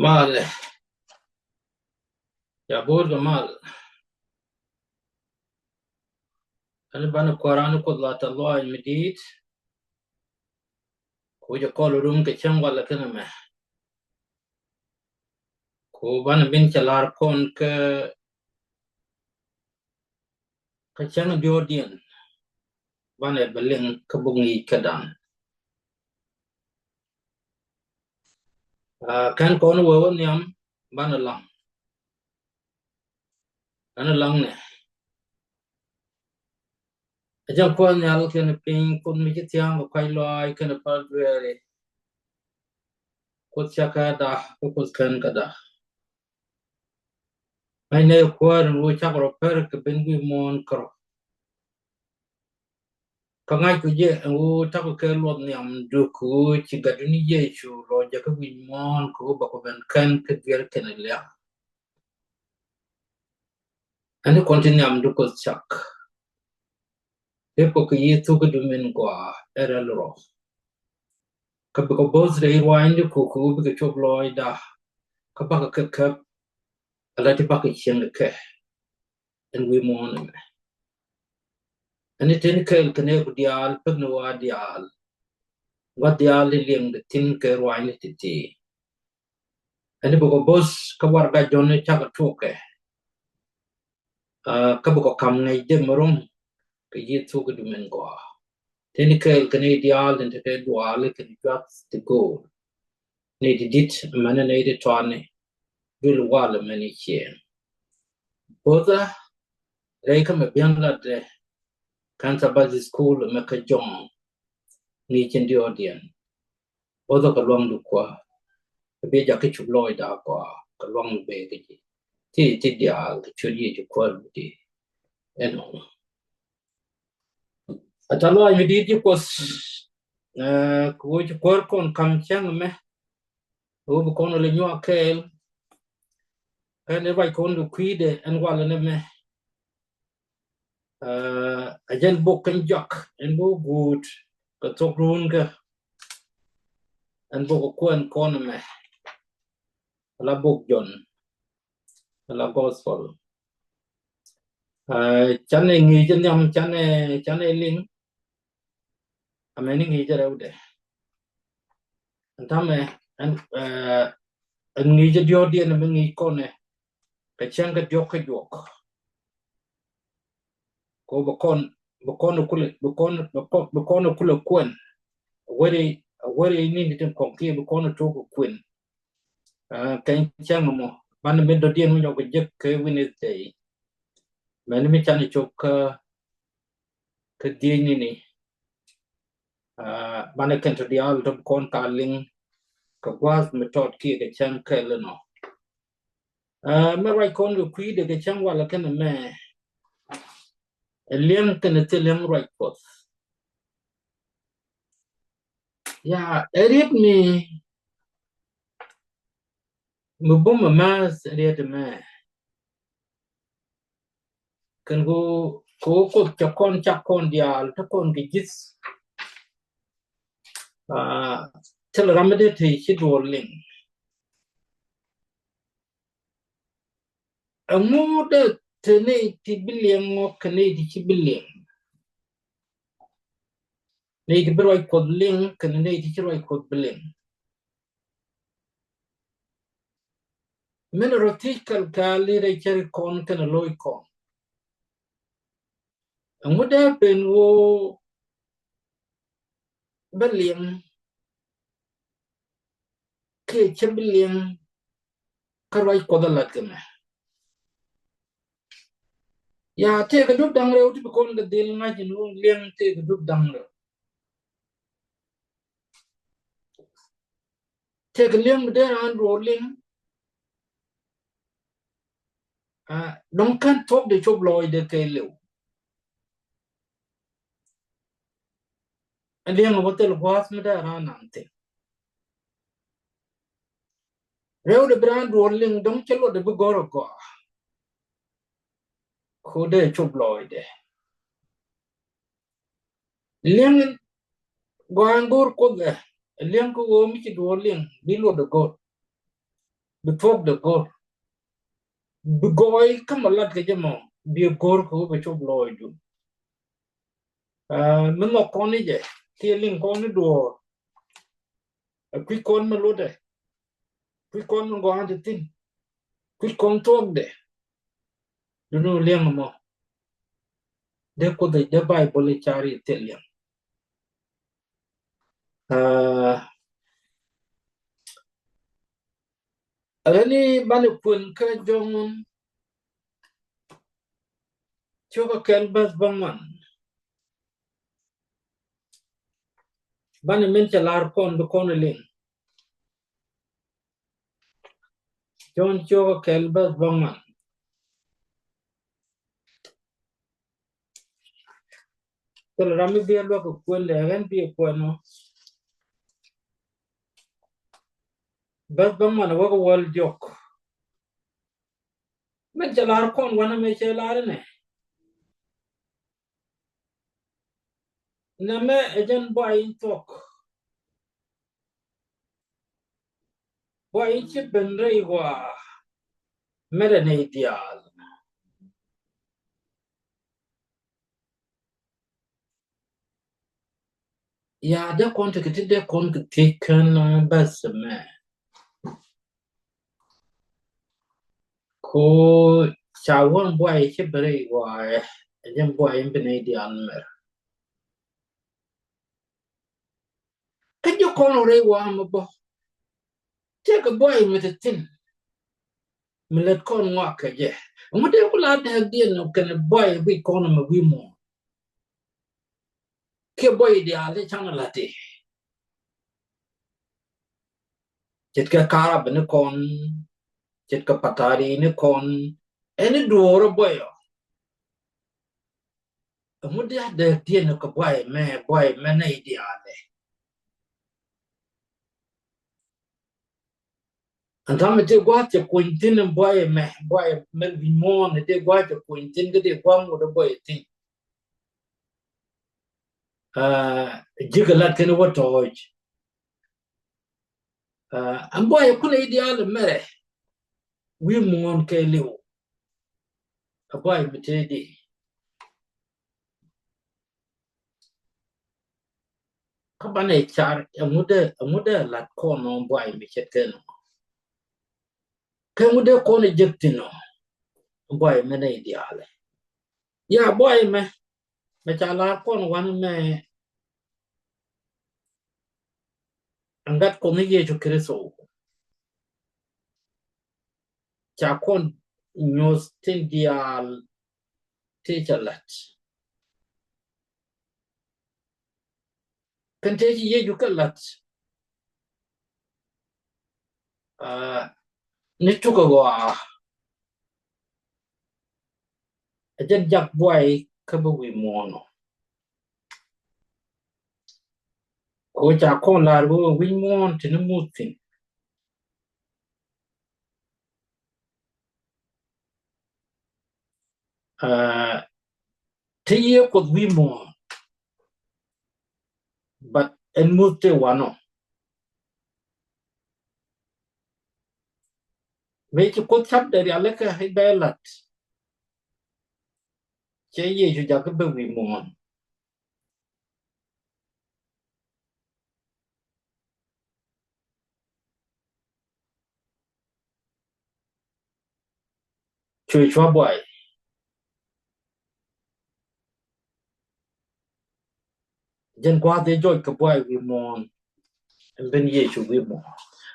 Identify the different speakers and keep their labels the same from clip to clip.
Speaker 1: Gamal, ya bor Gamal, أنا بنا قرآن قدلة الله المديد كوجا كل روم كشام ولا كنمه كو بنا بين شلار كون كشام جودين بنا بلين كبوني كدان كان كون وون يام بنا لام أنا لام نه أجا كون يالو كن بين كون ميجتيام وكاي لواي كن بالدويري كوت شكادا كوت كن كدا أنا كون وشاك روبر كبنجي مون كرو Kangai ku je u ta ko ke lot nyam du ku chi ga du ni je chu lo ja ka wi mon ku ba ko ben kan ke ger ken le ani kontin nyam du ko chak e ko ke yi tu ko du men kwa era lo ka ba ko boz re wa indi ku bi ke chok lo da ka ba ka ala ti ba ke chen ke en wi mon ani ten ke ne ku dial pe no wa dial lieng de tin ke wa ni ti ani ba ko boz ka war ga jon ne chak to ke ka bu ko kam ngai de marum ke yi tu ko men go teni kel kene ideal den te dual ke jats te go ne dit mana ne de twane dul wala mani chen boda rei ka me bian la de kansa basi school me ka jong ni chen di odien boda ka long du kwa be ja ke chu loy da kwa ka long be ke ti dial ke chu yi ju kwa di eno atalo ay di di kos ko ju kor kon kam chang me o kon le nyo kel ene vai kon du kwide en wala ne me ajen bok kan jak en bo gut ka tok run ka en bo ko kon me la bok jon la gospel chane ngi jen yam chane ling ameni ngi jere ude antame en ngi je dio die ne ngi kone ka chang ka jok ka jok ko bokon kule kwen wari ni ni tem konki bokon to ko kwen kan chang mo ban me do dien mo ko jek ke Wednesday men mi chan chok ka dien ni ban kan to dial to kon ka ling ka was me tot ki ke chang ke le no me right kon ko kwi de ke chang wala kan me lien kan te lien right pot ya erit mi mubum mas erit me kan ko chakon dial ta kon ke gis tel ramade te hidroling amuda tene ti billion mo kane di ci billion ne di broy ko ling kan ne di ci roy ko billion men rotikal kali re cer kon kan loy kon amuda ben wo billion ke ci billion ka roy ko da latna ya te ga duk dang rew ti kon da dil ma ji no leng te ga duk dang rew te ga leng de an rolling don kan top de chob loy de ke lew leng hotel was me da ran ante rew de brand rolling don chelo de goro ko khode chob loy de leng gwangur ko de leng ko mi ci rolling bilo de go before the goal bigoy kamalat ke jamo bi gor ko be chob loy du men mo koni je tieling koni do kwi kon ma lode kwi kon ngo ante tin kwi kon tok du no leng mo de ko de bible chari teliam alani bani kun ka jong choka kel bas bangman bani men chalar kon be kon ling jon choka kel bas bangman tol rami bi lo ko kun le ren bi ko no bas bangman wa ko wal jok men chalar kon wana me chalar ne na me ejen boy tok boy chi ben rei wa mere ne ideal ya de kon te kiti de kon te kan bas me ko chawon boy chi bere wa ejen boy ben ideal mer ka jo kon rei wa mo bo te ka boy me te tin me let kon ngwa ka je mo de ko la de dien no kan boy bi kon me wi mo ke boy ideal de chang la te jet ka kara ben kon jet ka patari ne kon ene duoro boy mo de dien ko boy me ne ideal Antame te guache kuintin boy me vimon te guache kuintin de kwangu de boy tin jigala ken wato hoj an boy kula ideal mere wi mon ke liu a boy bitedi ka bane char amude lat ko no boy mi cheten ke mude ko ne jektino boy me ne ideal ya boy me chala kon wan me angat ko ne ye jo kreso cha kon nyos tin dial teacherlet kan teji ye ju kalat ni tuka wa ajan jak boy ka bu wi mono ko cha kon lar bu wi mon tin mutin te ye ko wi mon but en mutte wano me ki ko chap de ya le ka hi belat che ye ju jak bu wi mon chui chwa boy jen kwa de joy ka boy wi mon en ben ye ju wi mon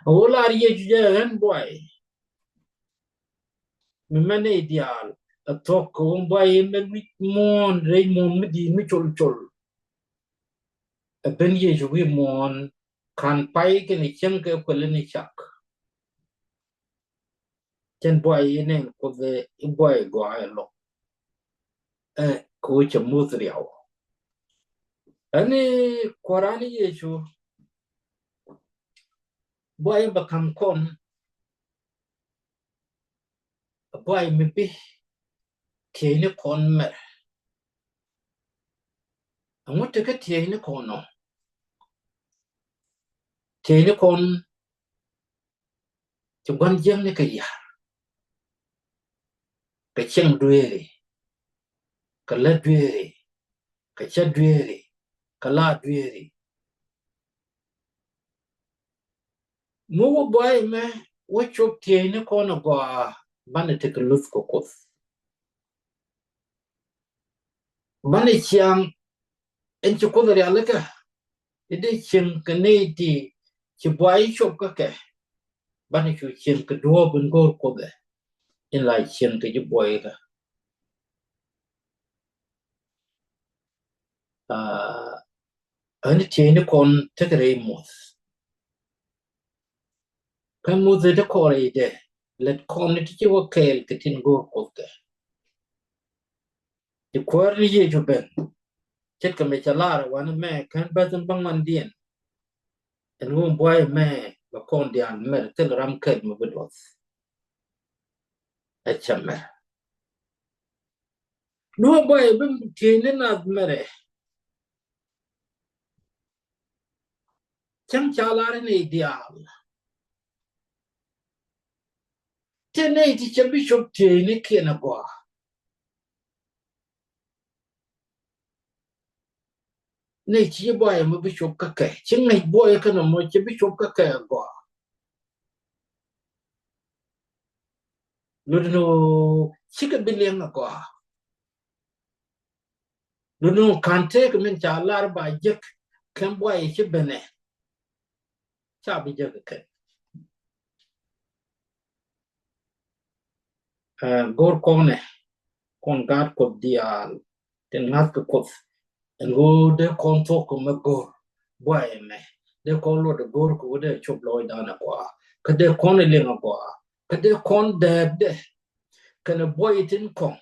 Speaker 1: o lar ye ju je en boy mi mane ideal a tok ko boy me wi mon re mon mi di mi chol ben ye ju wi mon kan pai ke ni chen ke ko le ni chak chen boy ne ko de boy go ai lo ko che mu riao ani korani ye ju boy ba kam kon boy mi bi ke ni kon mer amote ke tie ni kon no tie ni kon Chuan jeng ne ka ya ka cheng duere ka la duere ka cha duere ka la duere mu boy me wo chop tie ne ko na go bane te klus ko kos bane chiang en chu ko ya le ka ide chen ka ne ti chi boy chop ka ke bane chu chen ka do bun go ko be in lai chen ka ji boy ka an tie ne kon te re mo kan mu de ko re de let kon ne ti wo kel ka tin go ko ke ti ko ri ye chu ben chết cái mấy chả la rồi anh mẹ cái bây giờ băng man điện anh luôn boy mẹ và con điện mẹ tên là ram kết mà bên đó ai chăm mẹ nó boy bên kia nên là mẹ đấy chẳng chả la này ideal thế này thì chẳng biết chụp thế này kia nào qua này chỉ boy mà biết chụp cái chẳng này boy cái nào mà chỉ biết chụp cái qua nó chỉ cái bên liên là qua nó can't take mình chả la bài giấc can boy chỉ bên này chả bị giấc cái gor con gạt cột dial ten ngắt cái cột ngo de kon to ko me gor boy me de kon lo de gor ko de chop loy dana kwa ka de kon le nga kwa ka de kon de kana boy tin kon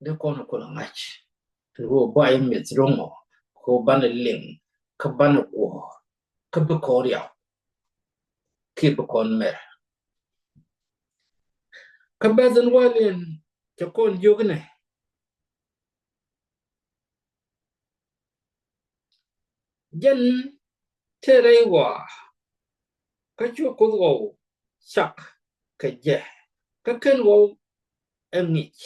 Speaker 1: de kon ko la ngach ngo boy me zrongo ko ban ling ka ban ko ka be ko ya ki be kon me ka be zan walin ka kon jogne jen tere wa ka chu ko go sak ka je ka ken wo engich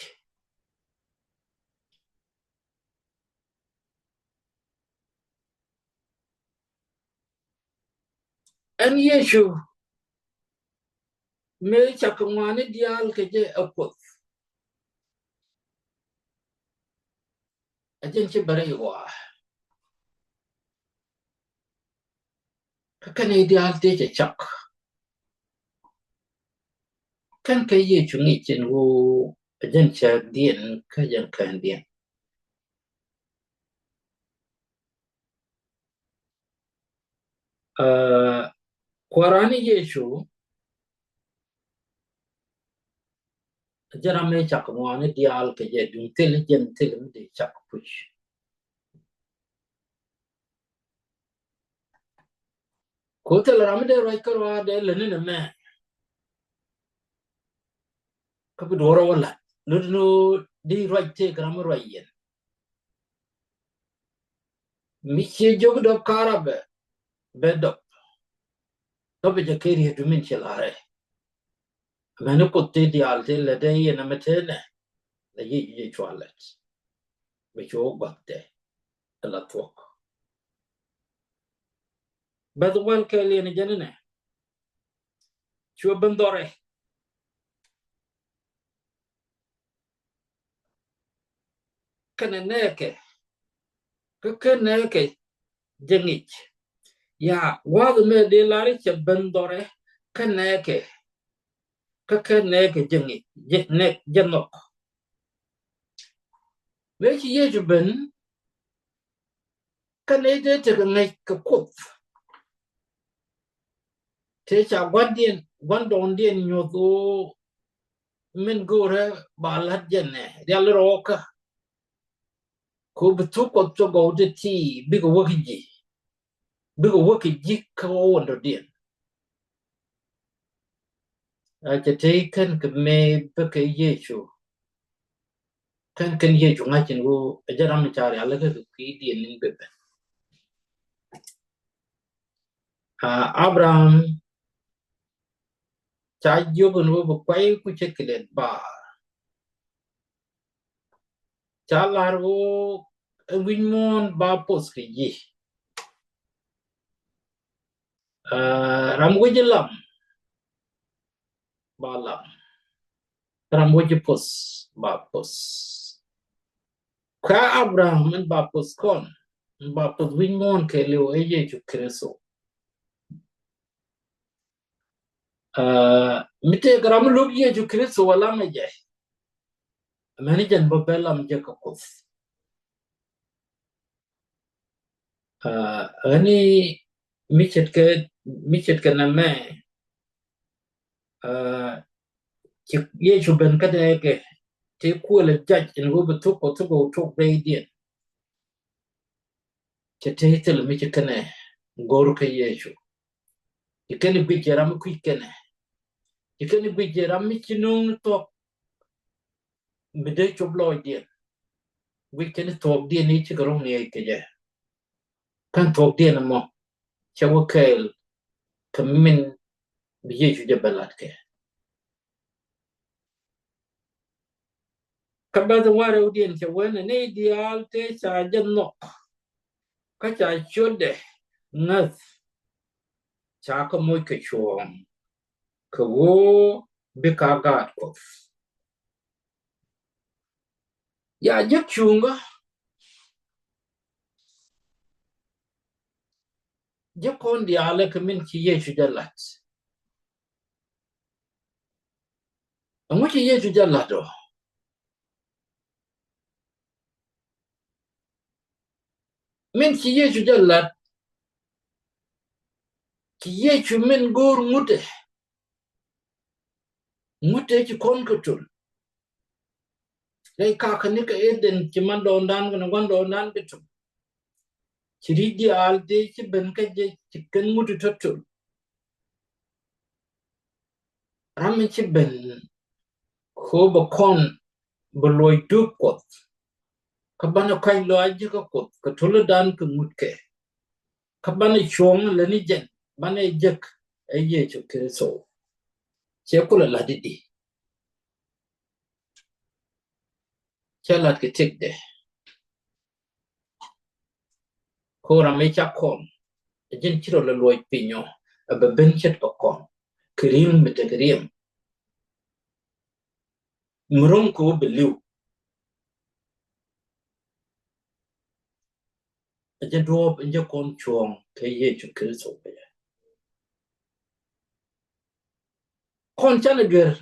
Speaker 1: en yeshu me chakamani dial ke je apot ajen che bare wa ka kan dial te che chak kan ke ye chungi chen wo ajen cha dien ka jan kan dien kwarani yeshu jara me chakamani dial ke je dun tel jen tel de chak puch ko tel ramde roi karwa de lene me ka bi doro wala no di roi te gram roi yen mi che jog do karabe bedo to be je keri du min chelare meno kotte di alte le dei na metene le ye toilet be cho batte la tuok bad wal ke le ne janene cho bandore kana neke ka neke jengich ya wad me de lari che bandore ka neke jengich nek janok le chi ye ben ka ne de te ngai ka kop te cha gwandon dien nyodo min gore balat jenne yal roka ko betu ko to go de ti bigo waki ka wonder dien a te kan ke me be ke yechu kan yechu ngachin go ajaram chari ala ka ki dien nin be Abraham cha yogun wo kwai ku cheklet ba cha largo winmon ba pos ki yi ram wijilam ba lam ram wijipos ba pos ka Abraham en ba pos kon ba pos winmon ke leo eye chu kreso mite gram lub ye chu kreso wala me je mani jan bo belam je ka kos ani michet ke na me ye chu ben ka de ke te ku le judge en go be to ko to go to radiant te te te le michet kana gor ka ye chu ikene bi jeram ku ikene ikene bi jeram mi chinung to mi de chu blo dien wi kene to dien ni chi garo ne ke je kan to dien mo chawo kel kamin bi ye chu je balat ke kabada ware udien che wena ne ideal te cha jan no ka cha chode ngas cha ko moy ke chuom ko wo bi ka gat ko ya je chunga je kon di ale kamin ki ye chu jalat amo ki ye chu jalat do min ki ye chu jalat ki ye chu min gor ngute ki kon ko tul dai ka kan ka eden ki man do ndan ko ngon do nan bitum ki ri di al de ki ben ka je ki kan mutu totul ramin ki ben ko ba kon ba loy du ko ka bana kai lo aji ka ko ka tul dan ka mutke ka bana chong le ni jen bana jek ay ye chu ke so che ko la di che la ke tek de ko ra me cha kon jen chiro la loy pinyo ba ben chet ko kon krim mete krim murong ko beliu je drop je kon chong ke ye chu ke so be kon chana gwer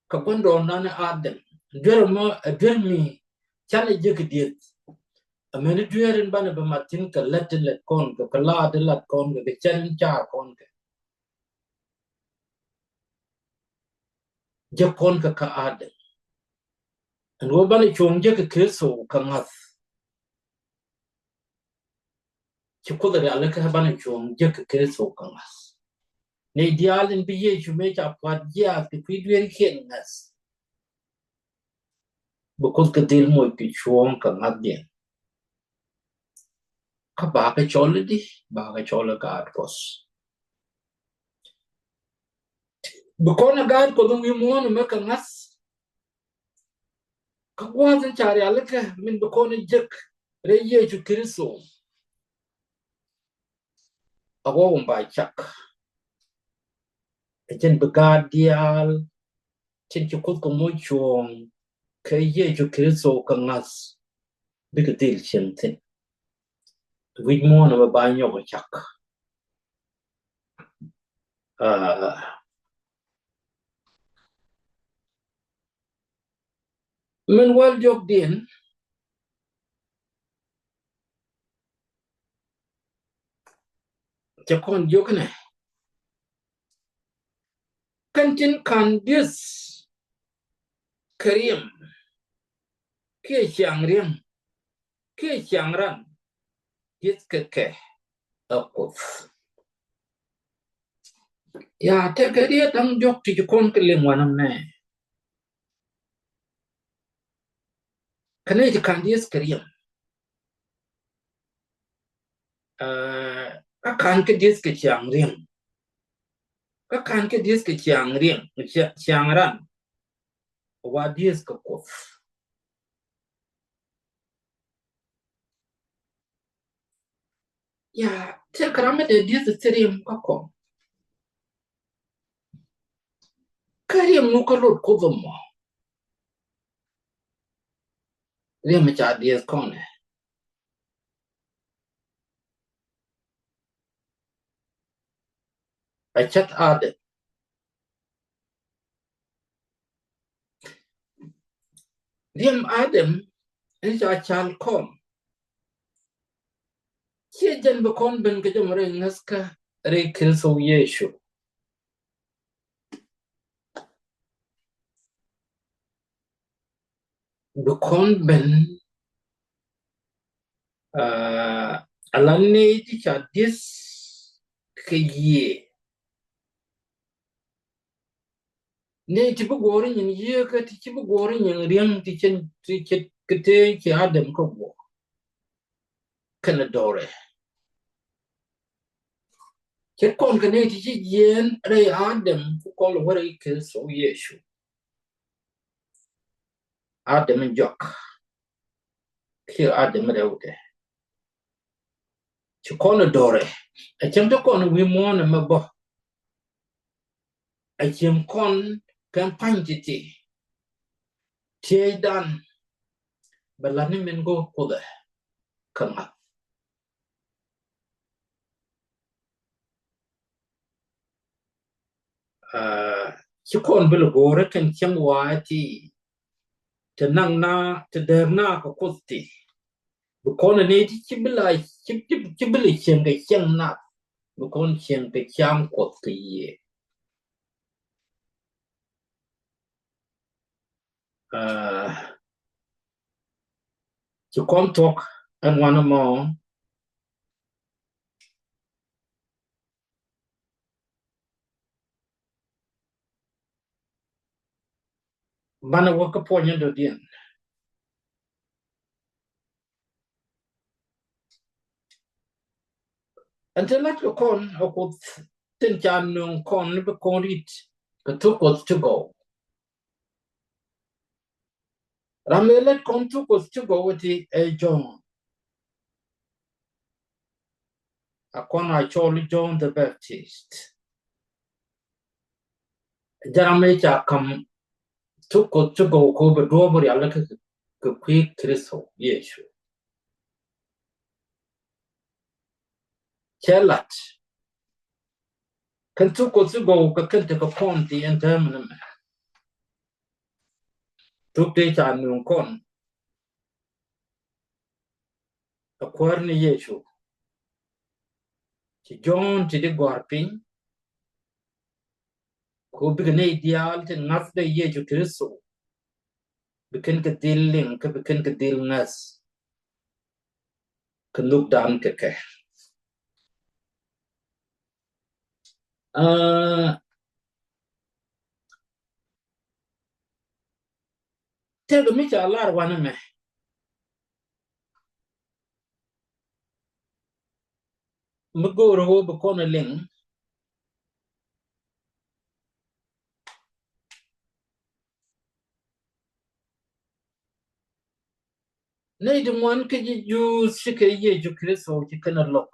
Speaker 1: ka gondo nane adem gwer mo gwer mi chana je ke diet amene gwerin bana ba matin ka let kon ka la de lat kon ke chen cha kon ke je kon ka adem and wo bana chong je ke so ka ngas ki ko da ala ka bana chong je ke so ka ngas ne idealin bi ye chu me cha pat ya ke pidwer ken ngas bukod ka dil mo ki chong ka ngadien ka ba ka chole di ba ka chole ka atkos bukona gad ko dum mo no me ka ngas ka wazin chari alaka min bukona jek re ye chu kristo awo ba chak jen begadial chen chu ko mo chong ka ye chu kristo ka ngas bi ka dil chen tin wi mo no ba nyo ka chak men wal jok din cha kon jok ne kantin kan dis karim ke chang riam ke chang ran dis ke akuf ya te ke dia tang jok ti kon ke leng wanam ne kane ti kan dis karim a kan ke dis ke chang riam ka kan ke dies ke chiang rieng chiang ran wa dies ke ko ya te karame de dies seriem ka ko kari mu ko lot ko mo riem cha dies kone a chat ade riem adem en cha chal kom che jen be kon ben ke jom re ngaska re kil so yeshu be kon ben alanne ti cha dies ke ye ne ti bu gori nyin ye ka ti bu gori nyin riem ti chen ti che kete ki adem ko bo kana dore che kon ka ne ti chi yen re adem ku ko lo re kil so yeshu adem jok ki adem re ude ci kono dore a cem to kono wi mona ma bo a cem kon kan panjiti tie dan balani men go kuda kama ci kon bil gore kan cem wati te nang na te der na ko kusti bu kono ne ti ci bila ci bila cem ga cem na bu kon cem ga cam ko tiye ci kon tok an wana mo bana waka ponya do dien until let ko kon o ko tin chan nung kon be kon rit ka to ko to go ramelet kon to ko to go ti e John a kon a chol John the Baptist jarame cha kam to ko to go ko be do buri ala ka kwi kristo yesu chelat kan to ko to go ka kan te ka kon ti en termin to te cha nung kon a kwarni yesu ti John ti de gorpin ko bi ne ideal te ngas de yesu kristo bikin ka dilling ka bikin ka dil ngas ka look down ka ke te ga mi cha lar wana me mgoro ho bu kona ling ne de mon ke ji ju shike ye ju kristo ki kana lok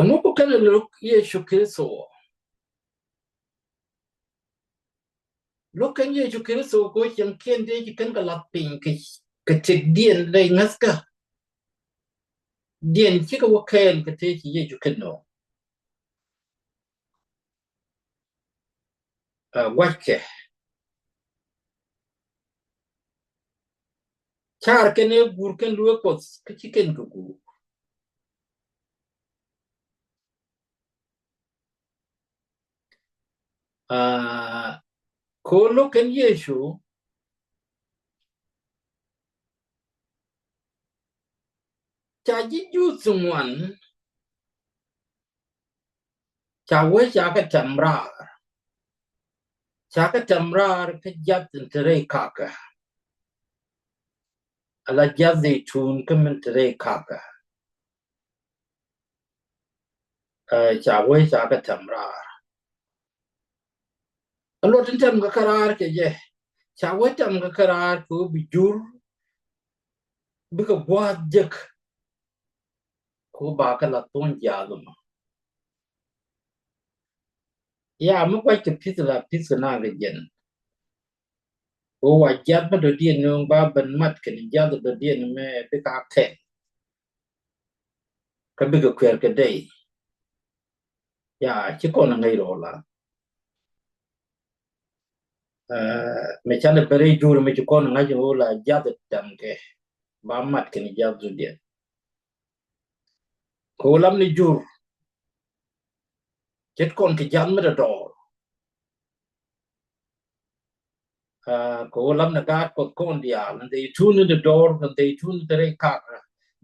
Speaker 1: mo bu kana lok ye ju kristo lok kan ye ju kristo ko chen ken de ki kan ga lat pin ke ke te dien de ngaska dien ki ka wo ken ke te ki ye ju kano wa ke char ke ne gur kan lu ko ke ki ken ku ko lo kan ye ju cha ji ju sungwan cha we cha ka tamra cha ka tamra ka jat tere kaka ala jaz zaitun kaman tare kaka cha wai cha ka tamra alo tin tam ga karar ke je cha wai tam ga karar ko bijur bika gwa jek ko ba ka la ton jaluma ya mu kwa ke pizza na ga jen o wa jat ma do dien no ba ban mat ke ni jat do dien me bika ke ka bika kwer ke dei ya chi ko na ngai ro la me chane bere jur me chi ko na ngai ro la jat tam ke ba mat ke ni jat do dien ko lam ni jur jet kon ke jam me do ko lam na ga ko kon dia and they tune in the door and they tune the re ka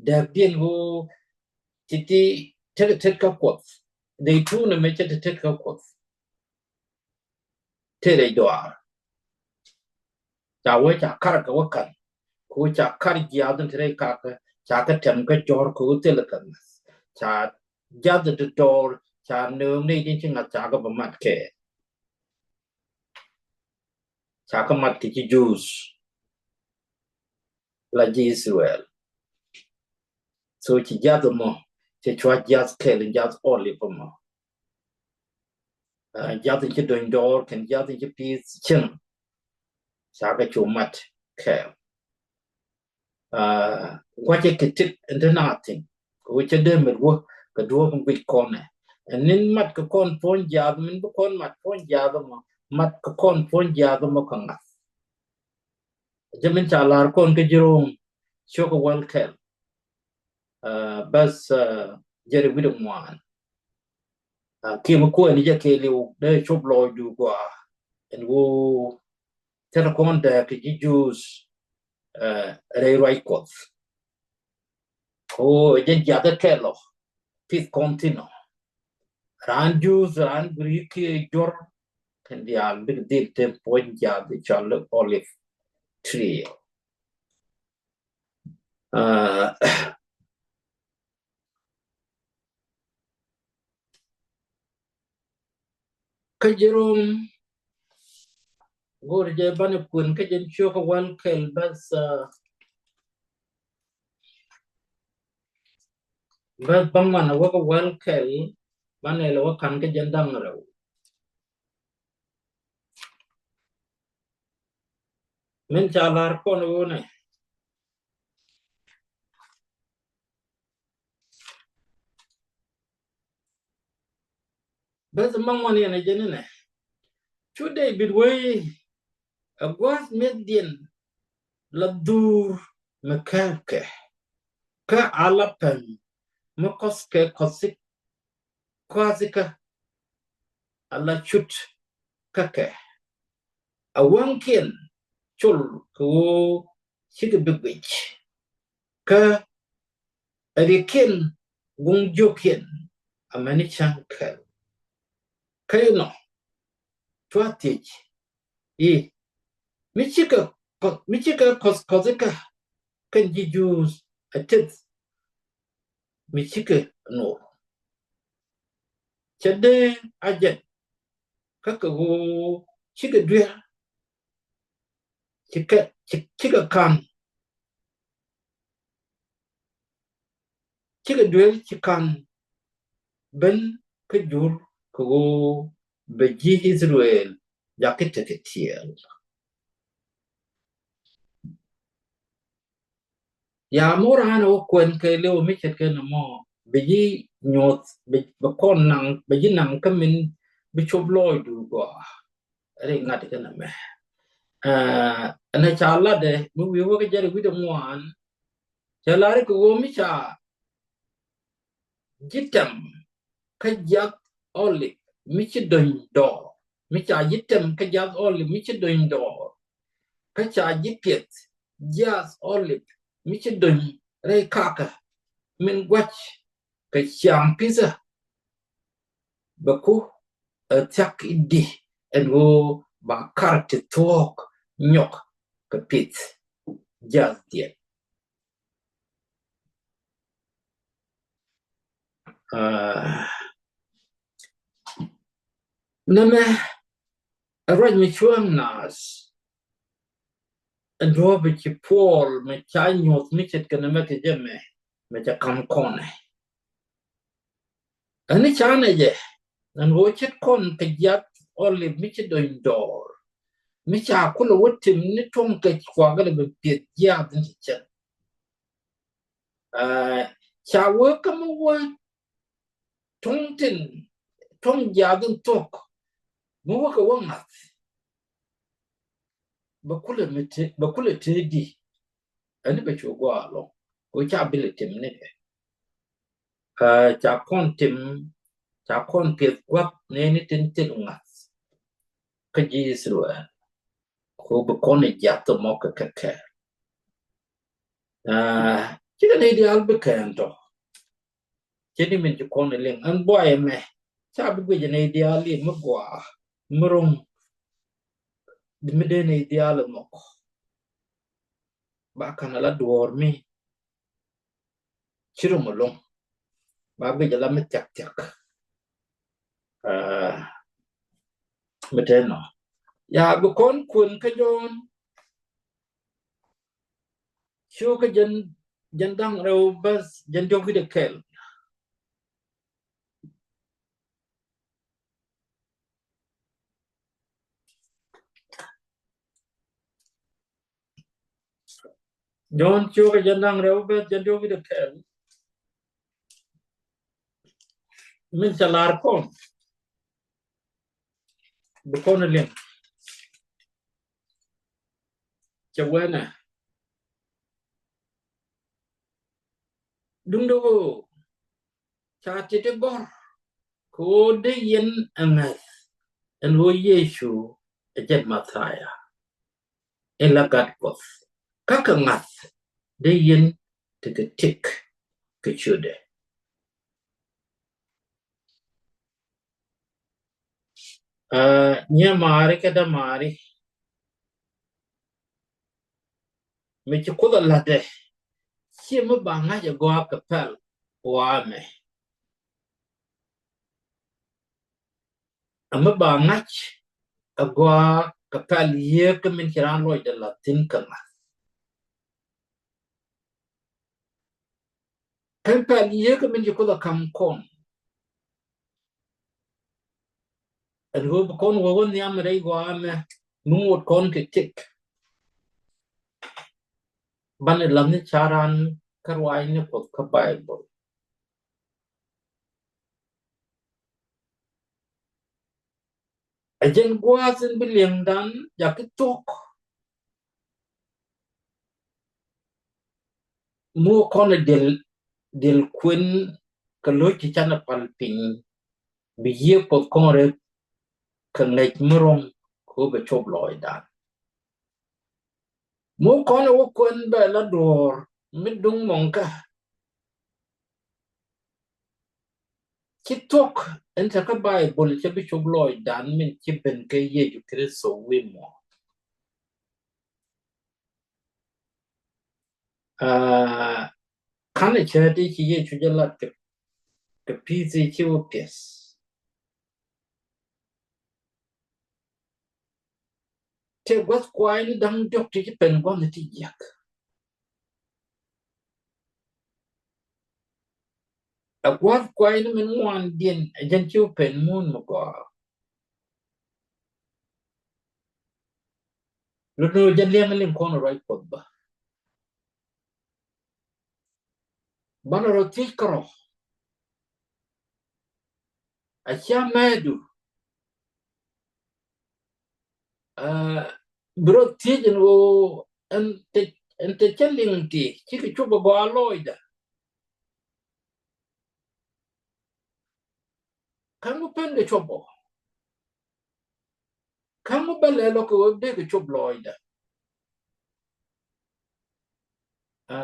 Speaker 1: da dien go titi tek ka ko they tune me chet tek ka ko te re do cha we cha kar ka wakan ko cha kar dia den re ka cha ka tem ka jor ko te le kan cha ja the door cha no ni din chin cha ka ba mat ke cha ka mat ki juice la ji Israel so chi ja the mo che chwa ja ke le ja olive mo ja the doing door can ja the piece chin cha ka chu mat ke qua che ke tit and nothing which a dem wo ka do ko bi kon nin mat ka kon pon ja min bu kon mat pon ja mo mat ka kon pon ja mo ka ngas jamin cha lar kon ke jirom choko wal kel bas jere bi do mwan ki mo ko ni je ke liu de chop lo du kwa en wo tera kon da ke jus re roi kot ko je ja da kelo pit contino ran jus ran bri ki jor kan dia big deal tem point ja de charlotte olive tree ka jerom gor je ban kun ka jen cho ka wal kel bas bang man wa ka wal kel ban ele wa kan ka jen dang raw men cha lar kon wo ne bas mang man ne jen ne chude bit we agwas medien la dur makake ka alapan makoske kosik kwazika ala chut kake awankin chul ko chike bigwich ka arikin gungjokin amani chankel kayno twatich e michika kosika kan jijus atit michika no chade ajet kaka go chika dwyer chika kan chika dwyer chikan ben kajur ko beji Israel yakite ketiel ya morana o kwen ke leo michet ke no mo beji nyot be kon nang beji nang kamin bichop loy du go re ngat ke na me ana chala de mu wi wo ke jare wi de mwan chala re ko mi cha jitam kajak oli michi don do mi cha jitam kajak oli michi don do ka cha jipet jas oli michi don re kaka min gwach ka cham pizza baku tak di en go ba karte talk nyok ka pit jas dia นั่นแหละอะไรไม่ช่วงnasอันรัวไปชิพอลไม่ใช่ยอดไม่เช็ดกันนะไม่ที่จะไม่จะคำคนอันนี้ชาเนี่ยเจอันรัวเช็ดคนขยับออลิฟไม่ใช่โดนดอร์ไม่ใช่คนละวัดที่มันช่วงเกิดขวางกันเลยเป็นเปียกยาดันที่จะชาวเก็มาว่าทุ่งทินทุ่งยาดันตกมัวก็ว่างัดบักคุเลยเทดีอันนี้เป็นชัวร์ว่าลงกูจะบิลทิมเนี่ยจากคนทิมจากคนเปียกวับเนี่ยนี่ทินทินงัดก็ยีสรวยกูบักคนเนี่ยยัดตัวมอกกับแค่ที่กันไอเดียลเบกแคนโตjadi men jukon leng an boy me cha bu gwe ne ideal mo gwa murung de me de ne ideal mo ba kana la dormi chiru mo long ba gwe la me tak tak me de no ya bu kon kun ka jon shu ka jan dang ro bas jan jog de kel jon shu ka jan dang ro bas jan jog de kel min salar kon bu kon leng chawena dung do cha ti de bor ko de yen angas en wo Yesu ejet Masaya elagat kos kakangas de yen tik ke chude nya mari kada mari me chukula lade si mo banga ya go kapel wa me amma banga agwa kapel ye ke min kiran loy de latin kama kapel ye ke min chukula kam kon an go kon wo won yam re go me nungot kon ke tik ban lam ni charan karwai ni pot ka bible ajen gwa sin biliang dan ya ke tok mu kon del kwen ka lo ki chana palping bi ye pot kon re ka ngai murong ko be chop loy dan mu kon wo kwen be la dor mi dung mong ka ki tok enta ka bible che bi chop loy dan min ki ben ke ye ju kristo wi mo kana che di ki ye chu jalat ke pizi ki wo pes te was kwai ni dang jok ti pen gwa ni ti yak a gwa kwai ni men wan dien ajen chu pen mun mo go lu no jan liang lim kon roi pot ba bana ro ti kro a cha medu bro ti jen wo ente chelling ti ki ki chu ba loida kan mo pen de chobo kan mo bele lo ko de ke chob loida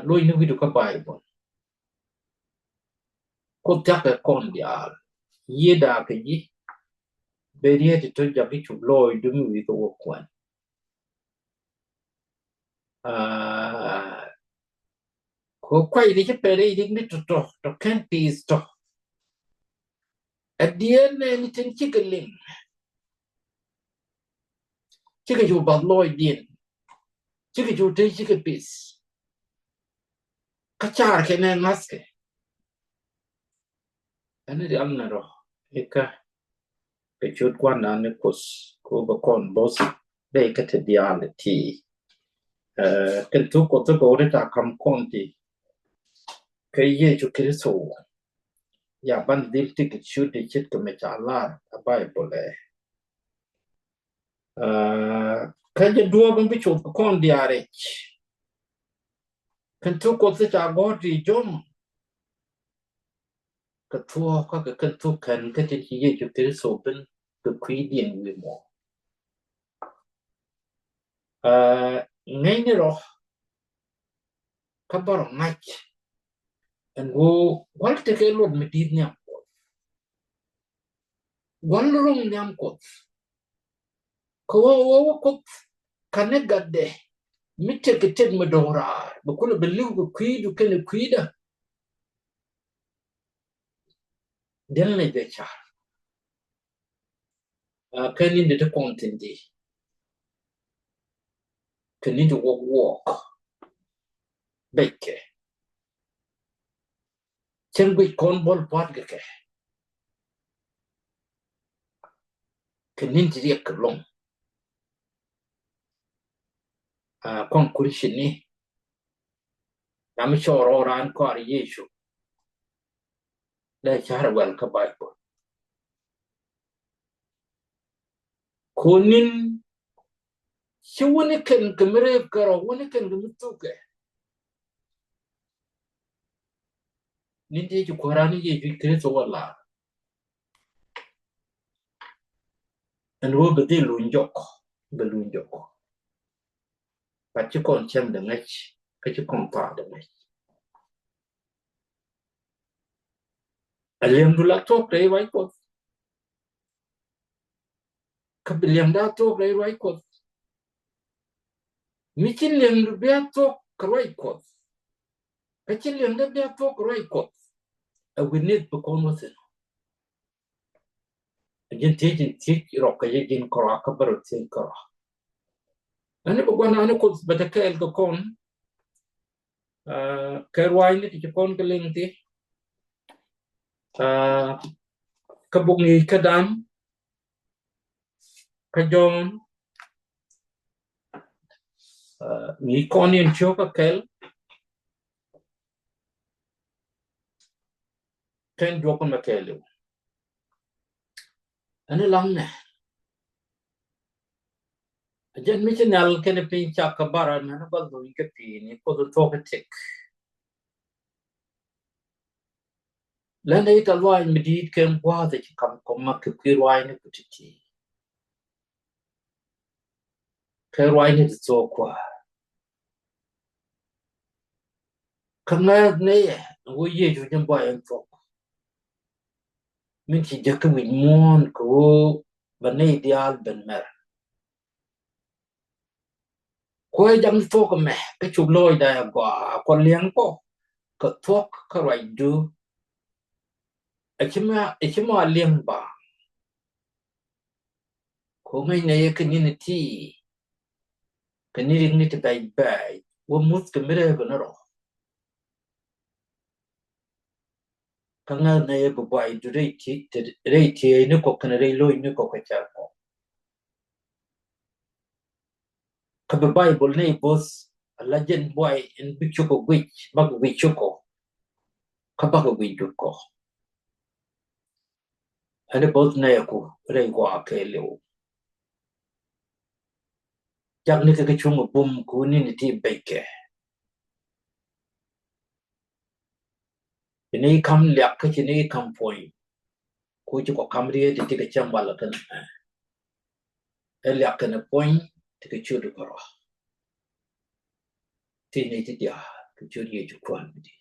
Speaker 1: lo ni widu ka bible ko ta ke kon dia ye da ke ji berie ti to ja ki chu loy du mi wi ko kwan ko kwai ni che pere ni to ken pi sto at the end ni tin chicken you bad loy din chicken you take chicken piece kachar kene maske ani di amna ro eka ke chut kwan na ne kus ko ba kon boss de ka te diality kan tu ko to go ta kam konti ke ye chu kristo ya ban dil ti ke chut de chit ke me cha la a bible ka je duo ban bi chu kon diare kan tu ko to cha go ri jon ka tu ka kan tu kan ka ti ye chu kristo ben ke kwi dien wi mo ngay ni ro ka bar mach and go wal te ke lod mi dit nyam wal rom nyam ko ko kane gadde mi te ke ted mi dora bu ko be liw ko kwidu ken kwida den le be cha kan ni de kontindi kan ni de walk beke chen bi kon bol pat ke kan ni de ke long kon kurishini nam choro ran ko ar yesu le char wel ka bible konin shi wani kan kamere karo wani kan mutuke ninde ji korani je ji kreso wala en wo be lunjok pa ci kon chem de ngach ka ci kon pa de ngach alem du la tok dai wai ko ka bilem da tok dai wai ko mi cin lem du bia tok ka wai ko ka cin lem da bia tok wai ko a winit bu kon wose jin ti ro ka jin ko ka baro tin ko ani bu gwana ani ko bata ka el ko kon ka wai ni ti kon ka lengti ka bungi ka dam ka jon ni kon yen choka kel ken joko ma kelu ani lang ne jen mi chinal ken pin chaka bara na ba do ke pin ko do to tik la nei ta lwa mi dit ken kwa de kam ko ma ke ki lwa ni kutiti ke lwa ni to kwa kana ne wo ye ju jen ba en to min chi je ke wi mon ko ba nei dial ben mer ko jam to ko me ke chu loy da gwa ko liang ko tok ka rai du a chima liang ba ko ngai ne ke ni ti ke ni ring ni te bai wo mus ke mere ko no ka nga ne bu bai du rei ti ni ko kana rei loy ni ko ka cha ko ka bible ne bos la jen boy en bi chu ko gwich ba ko wi chu ko ka ba ko wi du ko ane bos ne ko rei ko ke le jak ni ke chu mo bum ku ni ti bai ke ni kam lyak ka ni kam point ko chu ko kam ri ti ke cham bala kan lyak kan point ti ke chu du ko ti ni ti dia ke chu ye chu kwan di